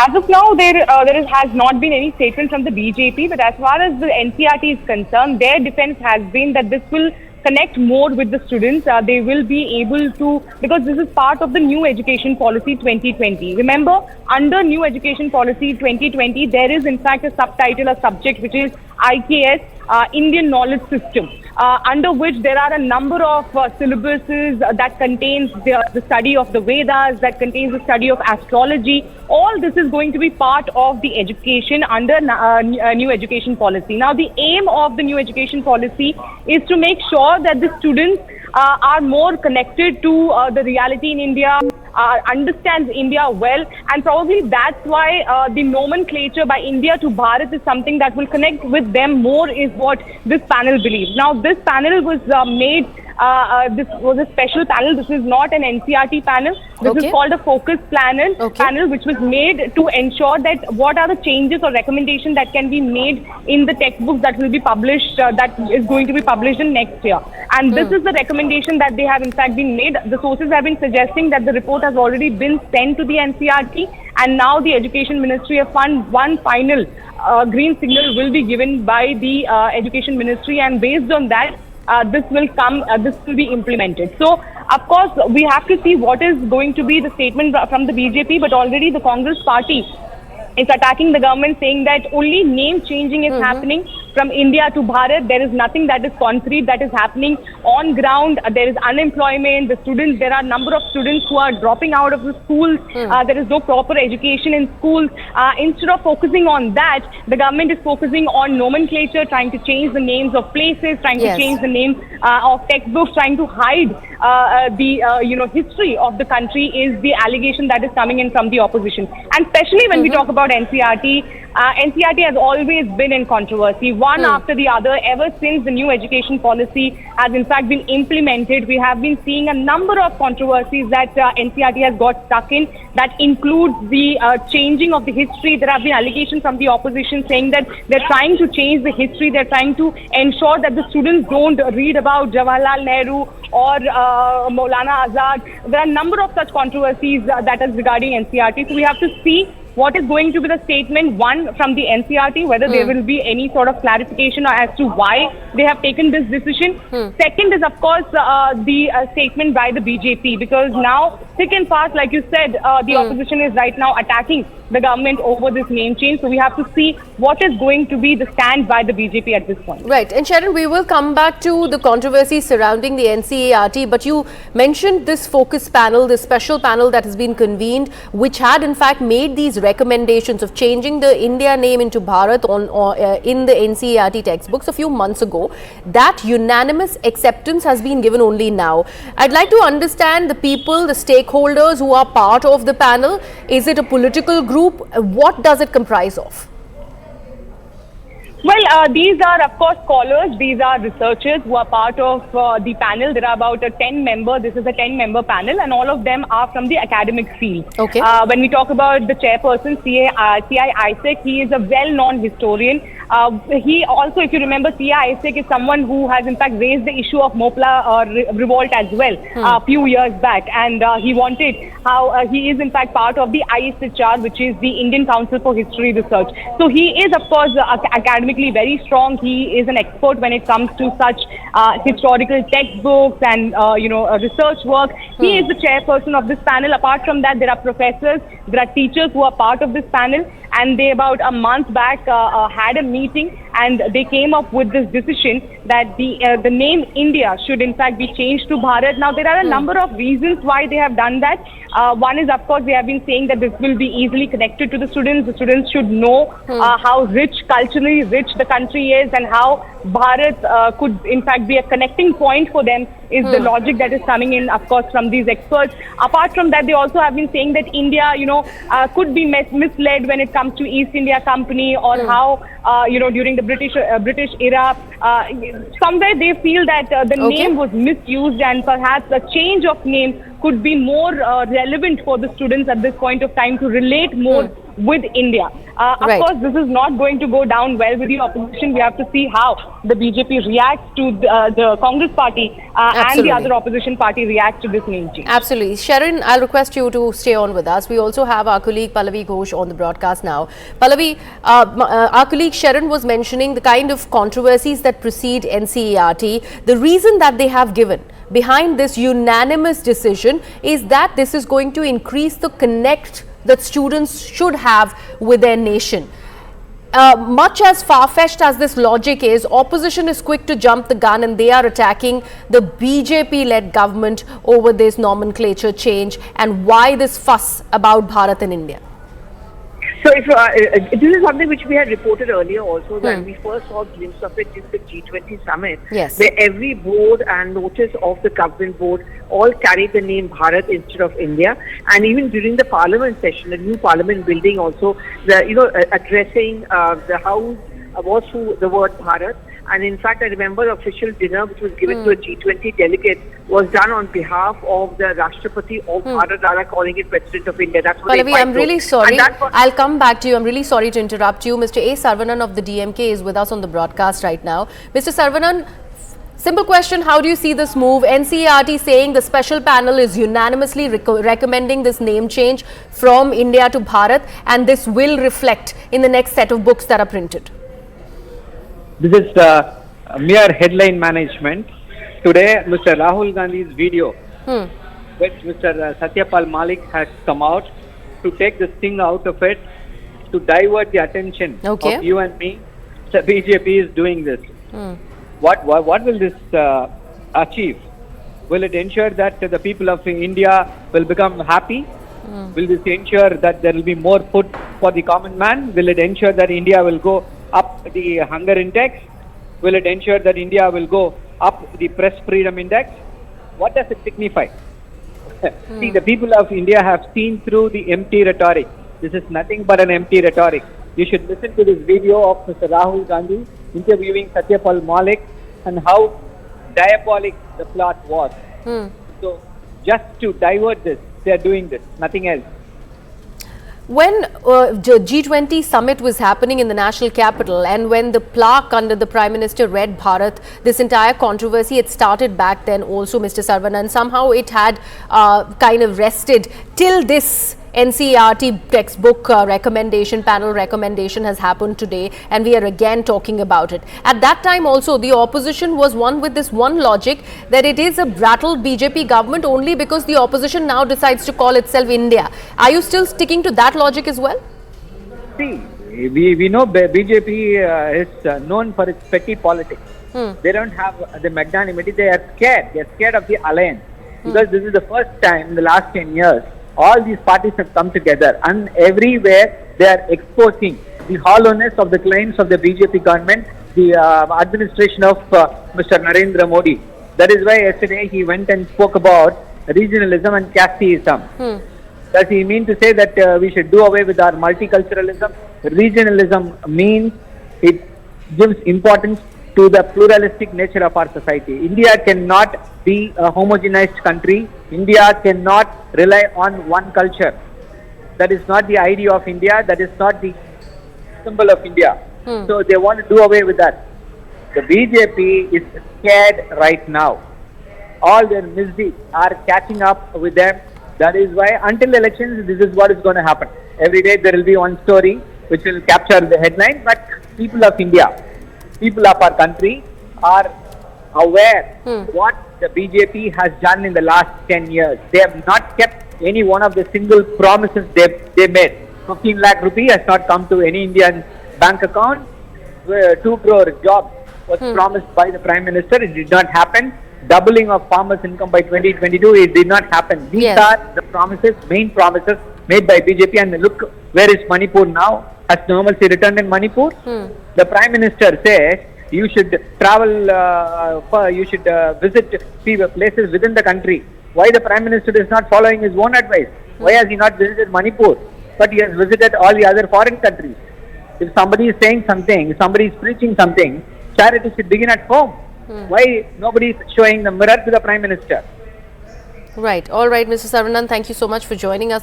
as of now, has not been any statement from the BJP, but as far as the NCERT is concerned, their defense has been that this will connect more with the students. They will be able to, because this is part of the new education policy 2020. Remember, under new education policy 2020, there is in fact a subtitle, a subject which is IKS, Indian Knowledge System, under which there are a number of syllabuses that contains the study of the Vedas, that contains the study of astrology. All this is going to be part of the education under new education policy. Now, the aim of the new education policy is to make sure that the students are more connected to the reality in India, understands India well, and probably that's why the nomenclature by India to Bharat is something that will connect with them more, is what this panel believes. Now, this panel was made, this was a special panel. This is not an NCERT panel. This is called a focus panel, which was made to ensure that what are the changes or recommendations that can be made in the textbooks that will be published, that is going to be published in next year. And this is the recommendation that they have in fact been made. The sources have been suggesting that the report has already been sent to the NCERT, and now the Education Ministry of one final green signal will be given by the Education Ministry, and based on that, this will be implemented. So, of course, we have to see what is going to be the statement from the BJP, but already the Congress party is attacking the government, saying that only name changing is happening from India to Bharat. There is nothing that is concrete that is happening on ground. There is unemployment. The students, there are a number of students who are dropping out of the schools. There is no proper education in schools. Instead of focusing on that, the government is focusing on nomenclature, trying to change the names of places, trying to change the name of textbooks, trying to hide the history of the country, is the allegation that is coming in from the opposition. And especially when we talk about NCERT, NCERT has always been in controversy, one after the other. Ever since the new education policy has in fact been implemented, we have been seeing a number of controversies that NCERT has got stuck in. That includes the changing of the history. There have been allegations from the opposition saying that they're trying to change the history. They're trying to ensure that the students don't read about Jawaharlal Nehru or Maulana Azad. There are a number of such controversies that is regarding NCERT. So we have to see what is going to be the statement, one, from the NCERT, whether there will be any sort of clarification as to why they have taken this decision. Second is, of course, the statement by the BJP, because now, thick and fast, like you said, the opposition is right now attacking the government over this name change. So we have to see what is going to be the stand by the BJP at this point. Right. And Sharon, we will come back to the controversy surrounding the NCERT, but you mentioned this focus panel, this special panel that has been convened, which had in fact made these recommendations of changing the India name into Bharat in the NCERT textbooks a few months ago. That unanimous acceptance has been given only now. I'd like to understand the people, the stakeholders who are part of the panel. Is it a political group? What does it comprise of? Well, these are, of course, scholars. These are researchers who are part of the panel. There are about 10 members. This is a 10-member panel, and all of them are from the academic field. When we talk about the chairperson, C.I. Isaac, he is a well-known historian. He also, if you remember, C.I. Isaac is someone who has, in fact, raised the issue of Mopla revolt as well a few years back, and he wanted how he is, in fact, part of the ISHR, which is the Indian Council for History Research. So he is, of course, academically very strong. He is an expert when it comes to such historical textbooks and research work. He is the chairperson of this panel. Apart from that, there are professors, there are teachers who are part of this panel, and they about a month back had a meeting, and they came up with this decision that the name India should in fact be changed to Bharat. Now, there are a number of reasons why they have done that. One is, of course, they have been saying that this will be easily connected to the students. The students should know how culturally rich the country is, and how Bharat could in fact be a connecting point for them, is the logic that is coming in, of course, from these experts. Apart from that, they also have been saying that India, could be misled when it comes to East India Company, or how, during the British era, somewhere they feel that the name was misused, and perhaps a change of name could be more relevant for the students at this point of time to relate more with India. Of Right. course, this is not going to go down well with the opposition. We have to see how the BJP reacts to the Congress party and the Absolutely. other opposition party react to this name change. Absolutely. Sharon, I'll request you to stay on with us. We also have our colleague Pallavi Ghosh on the broadcast now. Pallavi, our colleague Sharon was mentioning the kind of controversies that precede NCERT. The reason that they have given behind this unanimous decision is that this is going to increase the connect that students should have with their nation. Much as far-fetched as this logic is, opposition is quick to jump the gun and they are attacking the BJP-led government over this nomenclature change and why this fuss about Bharat in India. So if this is something which we had reported earlier also, when we first saw a glimpse of it in the G20 summit, Yes. where every board and notice of the government board all carried the name Bharat instead of India, and even during the parliament session, the new parliament building also, addressing the house was through the word Bharat. And in fact, I remember the official dinner which was given to a G20 delegate was done on behalf of the Rashtrapati of Bharat, rather calling it President of India. That's what Pallavi, I'm really sorry. I'll come back to you. I'm really sorry to interrupt you. Mr. A. Saravanan of the DMK is with us on the broadcast right now. Mr. Saravanan, simple question, how do you see this move? NCERT saying the special panel is unanimously recommending this name change from India to Bharat, and this will reflect in the next set of books that are printed. This is mere headline management. Today, Mr. Rahul Gandhi's video, which Mr. Satyapal Malik has come out to take the sting out of it, to divert the attention of you and me. The BJP is doing this. What will this achieve? Will it ensure that the people of India will become happy? Will this ensure that there will be more food for the common man? Will it ensure that India will go up the hunger index? Will it ensure that India will go up the press freedom index? What does it signify? See, the people of India have seen through the empty rhetoric. This is nothing but an empty rhetoric. You should listen to this video of Mr. Rahul Gandhi interviewing Satyapal Malik and how diabolic the plot was. So, just to divert this, they are doing this, nothing else. When G20 summit was happening in the national capital and when the plaque under the Prime Minister read Bharat, this entire controversy had started back then also, Mr. Saravanan. Somehow it had kind of rested till this NCERT textbook panel recommendation has happened today, and we are again talking about it. At that time also, the opposition was one with this one logic that it is a rattled BJP government only because the opposition now decides to call itself India. Are you still sticking to that logic as well? See, we know BJP is known for its petty politics. They don't have the magnanimity. They are scared. They are scared of the alliance. Because this is the first time in the last 10 years all these parties have come together, and everywhere they are exposing the hollowness of the claims of the BJP government, the administration of Mr. Narendra Modi. That is why yesterday he went and spoke about regionalism and casteism. Does he mean to say that we should do away with our multiculturalism? Regionalism means it gives importance to the pluralistic nature of our society. India cannot be a homogenized country. India cannot rely on one culture. That is not the idea of India. That is not the symbol of India. So they want to do away with that. The BJP is scared right now. All their misdeeds are catching up with them. That is why until elections, this is what is going to happen. Every day there will be one story which will capture the headline, but people of India, people of our country are aware what the BJP has done in the last 10 years. They have not kept any one of the single promises they made. 15 lakh rupee has not come to any Indian bank account. 2 crore jobs was promised by the Prime Minister. It did not happen. Doubling of farmers' income by 2022, it did not happen. These are the promises, main promises made by BJP. And look, where is Manipur now? Has normalcy returned in Manipur? The Prime Minister says you should travel, you should visit places within the country. Why the Prime Minister is not following his own advice? Why has he not visited Manipur? But he has visited all the other foreign countries. If somebody is saying something, if somebody is preaching something, charity should begin at home. Why nobody is showing the mirror to the Prime Minister? Right. All right, Mr. Saravanan, thank you so much for joining us.